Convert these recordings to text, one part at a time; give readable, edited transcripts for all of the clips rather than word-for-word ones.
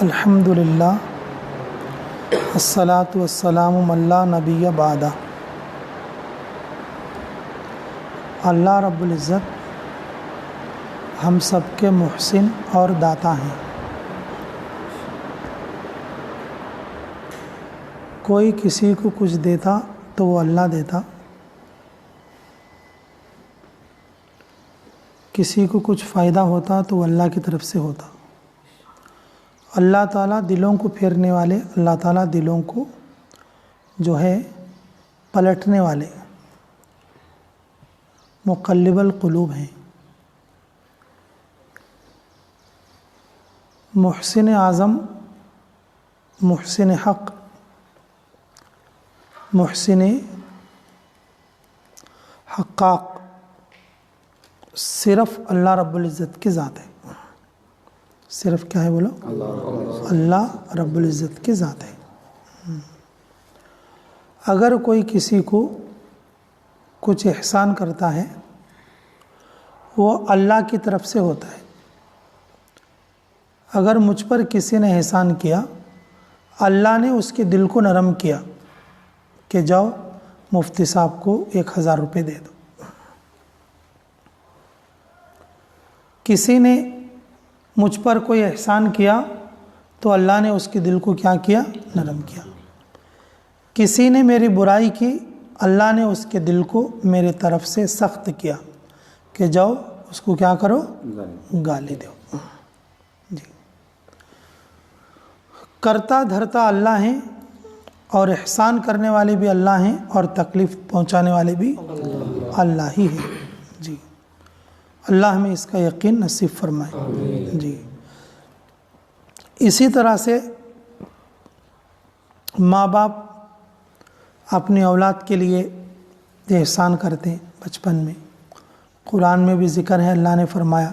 الحمدللہ الصلاۃ والسلام من لا نبی بعدہ۔ اللہ رب العزت ہم سب کے محسن اور داتا ہیں۔ کوئی کسی کو کچھ دیتا تو وہ اللہ دیتا، کسی کو کچھ فائدہ ہوتا تو وہ اللہ کی طرف سے ہوتا۔ اللہ تعالیٰ دلوں کو پھیرنے والے، اللہ تعالیٰ دلوں کو جو ہے پلٹنے والے مقلب القلوب ہیں۔ محسن اعظم، محسن حق، محسن حقاق صرف اللہ رب العزت کی ذات ہے۔ صرف کیا ہے بولو؟ اللہ رب العزت کی ذات ہے۔ اگر کوئی کسی کو کچھ احسان کرتا ہے وہ اللہ کی طرف سے ہوتا ہے۔ اگر مجھ پر کسی نے احسان کیا، اللہ نے اس کے دل کو نرم کیا کہ جاؤ مفتی صاحب کو 1000 روپے دے دو۔ کسی نے مجھ پر کوئی احسان کیا تو اللہ نے اس کے دل کو کیا کیا؟ نرم کیا۔ کسی نے میری برائی کی، اللہ نے اس کے دل کو میرے طرف سے سخت کیا کہ جاؤ اس کو کیا کرو؟ گالی دو۔ جی، کرتا دھرتا اللہ ہیں اور احسان کرنے والے بھی اللہ ہیں اور تکلیف پہنچانے والے بھی اللہ ہی ہیں۔ جی، اللہ ہمیں اس کا یقین نصیب فرمائے۔ جی، اسی طرح سے ماں باپ اپنی اولاد کے لیے احسان کرتے ہیں بچپن میں۔ قرآن میں بھی ذکر ہے، اللہ نے فرمایا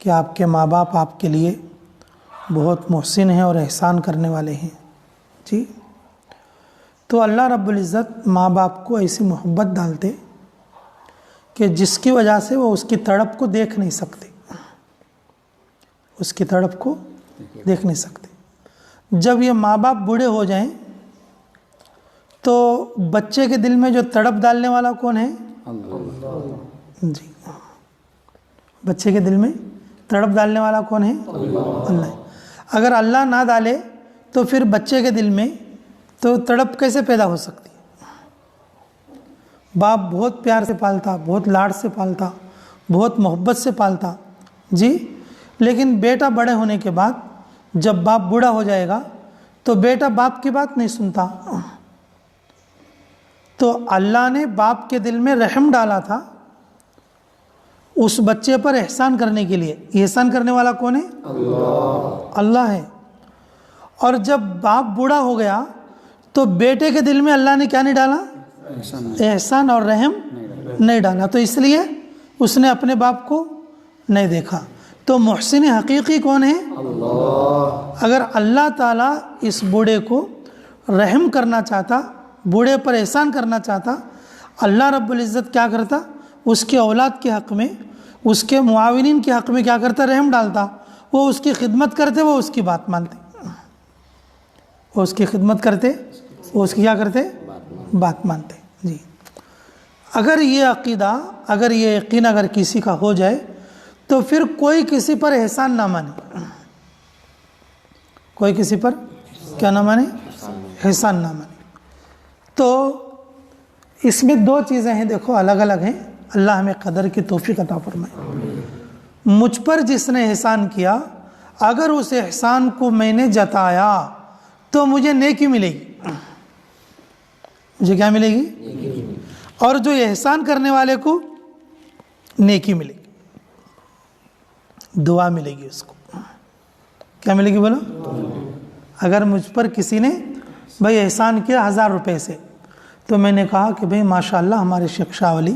کہ آپ کے ماں باپ آپ کے لیے بہت محسن ہیں اور احسان کرنے والے ہیں۔ جی، تو اللہ رب العزت ماں باپ کو ایسی محبت ڈالتے کہ جس کی وجہ سے وہ اس کی تڑپ کو دیکھ نہیں سکتے، اس کی تڑپ کو دیکھ نہیں سکتے۔ جب یہ ماں باپ بوڑھے ہو جائیں تو بچے کے دل میں جو تڑپ ڈالنے والا کون ہے؟ اللہ۔ جی، بچے کے دل میں تڑپ ڈالنے والا کون ہے؟ اللہ ہے۔ اگر اللہ نہ ڈالے تو پھر بچے کے دل میں تو تڑپ کیسے پیدا ہو سکتی؟ باپ بہت پیار سے پالتا، بہت لاڈ سے پالتا، بہت محبت سے پالتا، جی، لیکن بیٹا بڑے ہونے کے بعد جب باپ بوڑھا ہو جائے گا تو بیٹا باپ کی بات نہیں سنتا۔ تو اللہ نے باپ کے دل میں رحم ڈالا تھا اس بچے پر احسان کرنے کے لیے۔ احسان کرنے والا کون ہے؟ اللہ ہے۔ اور جب باپ بوڑھا ہو گیا تو بیٹے کے دل میں اللہ نے کیا نہیں ڈالا؟ احسان اور رحم نہیں ڈالا، تو اس لیے اس نے اپنے باپ کو نہیں دیکھا۔ تو محسن حقیقی کون ہے؟ اللہ۔ اگر اللہ تعالیٰ اس بوڑھے کو رحم کرنا چاہتا، بوڑھے پر احسان کرنا چاہتا، اللہ رب العزت کیا کرتا؟ اس کے اولاد کے حق میں، اس کے معاونین کے حق میں کیا کرتا؟ رحم ڈالتا۔ وہ اس کی خدمت کرتے، وہ اس کی بات مانتے، وہ اس کی خدمت کرتے، وہ اس کی کیا کرتے؟ بات مانتے۔ جی، اگر یہ عقیدہ، اگر یہ یقین اگر کسی کا ہو جائے تو پھر کوئی کسی پر احسان نہ مانے، کوئی کسی پر کیا نہ مانے؟ احسان نہ مانے۔ تو اس میں دو چیزیں ہیں، دیکھو الگ الگ ہیں۔ اللہ ہمیں قدر کی توفیق عطا فرمائے۔ مجھ پر جس نے احسان کیا، اگر اس احسان کو میں نے جتایا تو مجھے نیکی ملے گی۔ مجھے کیا ملے گی؟ اور جو احسان کرنے والے کو نیکی ملے گی، دعا ملے گی اس کو۔ کیا ملے گی بولو؟ اگر مجھ پر کسی نے بھائی احسان کیا 1000 روپے سے، تو میں نے کہا کہ بھائی ماشاءاللہ ہمارے شیخ شاہ ولی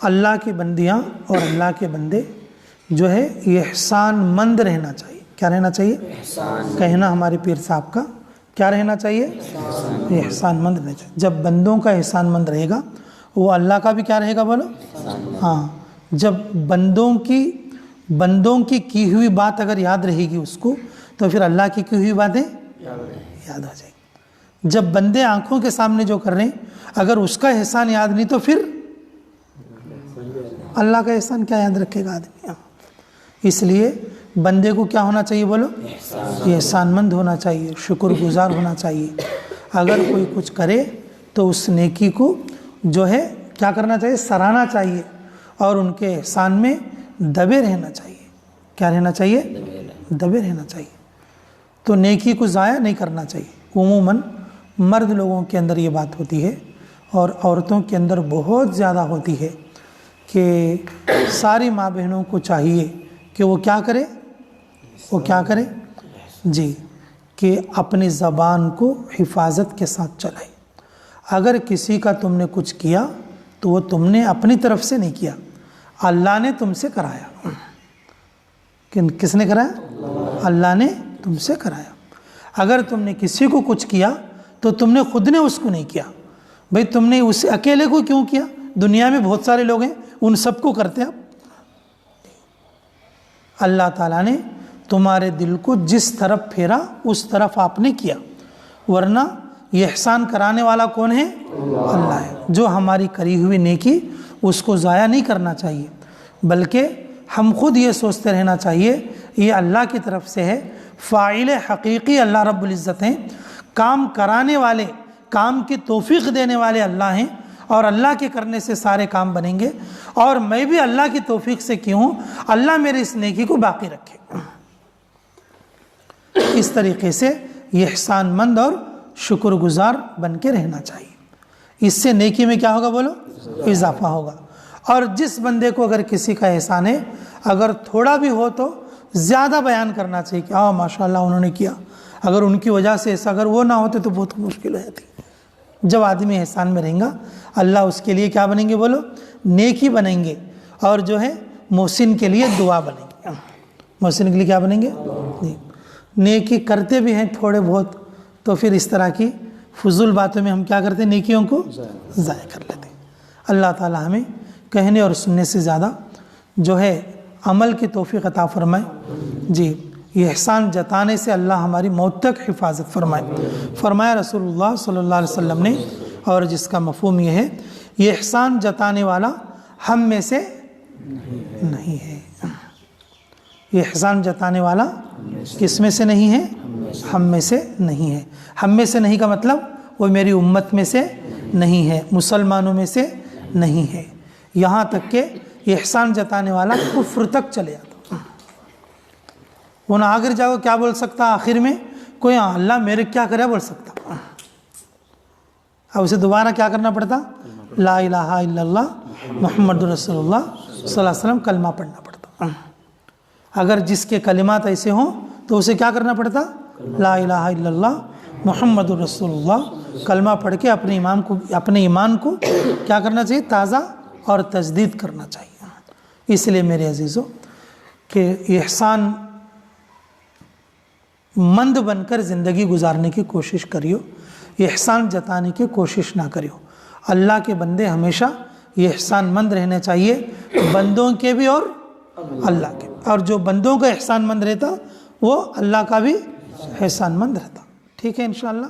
اللہ کی بندیاں اور اللہ کے بندے جو ہے یہ احسان مند رہنا چاہیے. کیا رہنا چاہیے؟ کہنا ہمارے پیر صاحب کا کیا رہنا چاہیے؟ یہ احسان مند رہنا چاہیے. جب بندوں کا احسان مند رہے گا وہ اللہ کا بھی کیا رہے گا بولو؟ ہاں. جب بندوں کی ہوئی بات اگر یاد رہے گی اس کو تو پھر اللہ کی ہوئی باتیں یاد ہو جائیں گی. جب بندے آنکھوں کے سامنے جو کر رہے ہیں اگر اس کا احسان یاد نہیں تو پھر اللہ کا احسان کیا یاد رکھے گا آدمی؟ اس لیے بندے کو کیا ہونا چاہیے بولو؟ یہ احسان مند ہونا چاہیے، شکر گزار ہونا چاہیے. اگر کوئی کچھ کرے تو اس نیکی کو جو ہے کیا کرنا چاہیے؟ سراہنا چاہیے اور ان کے احسان میں دبے رہنا چاہیے. کیا رہنا چاہیے؟ دبے رہنا چاہیے. تو نیکی کو ضائع نہیں کرنا چاہیے. عموماً مرد لوگوں کے اندر یہ بات ہوتی ہے اور عورتوں کے اندر بہت زیادہ ہوتی ہے کہ ساری ماں بہنوں کو چاہیے کہ وہ کیا کرے؟ وہ کیا کرے؟ جی، کہ اپنی زبان کو حفاظت کے ساتھ چلائے. اگر کسی کا تم نے کچھ کیا تو وہ تم نے اپنی طرف سے نہیں کیا، اللہ نے تم سے کرایا. کس نے کرایا؟ اللہ نے تم سے کرایا. اگر تم نے کسی کو کچھ کیا تو تم نے خود نے اس کو نہیں کیا. بھئی تم نے اس اکیلے کو کیوں کیا؟ دنیا میں بہت سارے لوگ ہیں، ان سب کو کرتے آپ. اللہ تعالیٰ نے تمہارے دل کو جس طرف پھیرا اس طرف آپ نے کیا، ورنہ یہ احسان کرانے والا کون ہے؟ اللہ ہے. جو ہماری کری ہوئی نیکی اس کو ضائع نہیں کرنا چاہیے، بلکہ ہم خود یہ سوچتے رہنا چاہیے یہ اللہ کی طرف سے ہے. فاعل حقیقی اللہ رب العزت ہیں، کام کرانے والے، کام کی توفیق دینے والے اللہ ہیں، اور اللہ کے کرنے سے سارے کام بنیں گے. اور میں بھی اللہ کی توفیق سے کیوں ہوں، اللہ میرے اس نیکی کو باقی رکھے. اس طریقے سے یہ احسان مند اور شکر گزار بن کے رہنا چاہیے. اس سے نیکی میں کیا ہوگا بولو؟ اضافہ ہوگا. اور جس بندے کو اگر کسی کا احسان ہے اگر تھوڑا بھی ہو تو زیادہ بیان کرنا چاہیے کہ ماشاء اللہ انہوں نے کیا. اگر ان کی وجہ سے ایسا اگر وہ نہ ہوتے تو بہت مشکل ہو جاتی. جب آدمی احسان میں رہیں گا اللہ اس کے لیے کیا بنیں گے بولو؟ نیکی بنیں گے. اور جو ہے محسن کے لیے دعا بنیں گے. محسن کے لیے کیا بنیں گے؟ نیکی کرتے بھی ہیں تھوڑے بہت تو پھر اس طرح کی فضول باتوں میں ہم کیا کرتے ہیں؟ نیکیوں کو ضائع کر لیتے ہیں. اللہ تعالی ہمیں کہنے اور سننے سے زیادہ جو ہے عمل کی توفیق عطا فرمائے. جی، یہ احسان جتانے سے اللہ ہماری موت تک حفاظت فرمائے. فرمایا رسول اللہ صلی اللہ علیہ وسلم نے، اور جس کا مفہوم یہ ہے یہ احسان جتانے والا ہم میں سے نہیں ہے. یہ احسان جتانے والا کس میں سے نہیں ہے؟ ہم میں سے نہیں ہے. ہم میں سے نہیں کا مطلب وہ میری امت میں سے نہیں ہے، مسلمانوں میں سے نہیں ہے. یہاں تک کہ یہ احسان جتانے والا کفر تک چلے جاتا. وہ نہ آگر جاؤ کیا بول سکتا آخر میں؟ کوئی اللہ میرے کیا کرے بول سکتا. اب اسے دوبارہ کیا کرنا پڑتا؟ لا الہ الا اللہ محمد رسول اللہ صلی اللہ علیہ وسلم کلمہ پڑھنا پڑتا. اگر جس کے کلمات ایسے ہوں تو اسے کیا کرنا پڑتا؟ لا الہ الا اللہ محمد رسول اللہ کلمہ پڑھ کے اپنے ایمان کو کیا کرنا چاہیے؟ تازہ اور تجدید کرنا چاہیے. اس لیے میرے عزیزو کہ احسان مند بن کر زندگی گزارنے کی کوشش کریو، احسان جتانے کی کوشش نہ کریو. اللہ کے بندے ہمیشہ یہ احسان مند رہنے چاہیے، بندوں کے بھی اور اللہ کے. اور جو بندوں کا احسان مند رہتا وہ اللہ کا بھی احسان مند رہتا. ٹھیک ہے انشاءاللہ.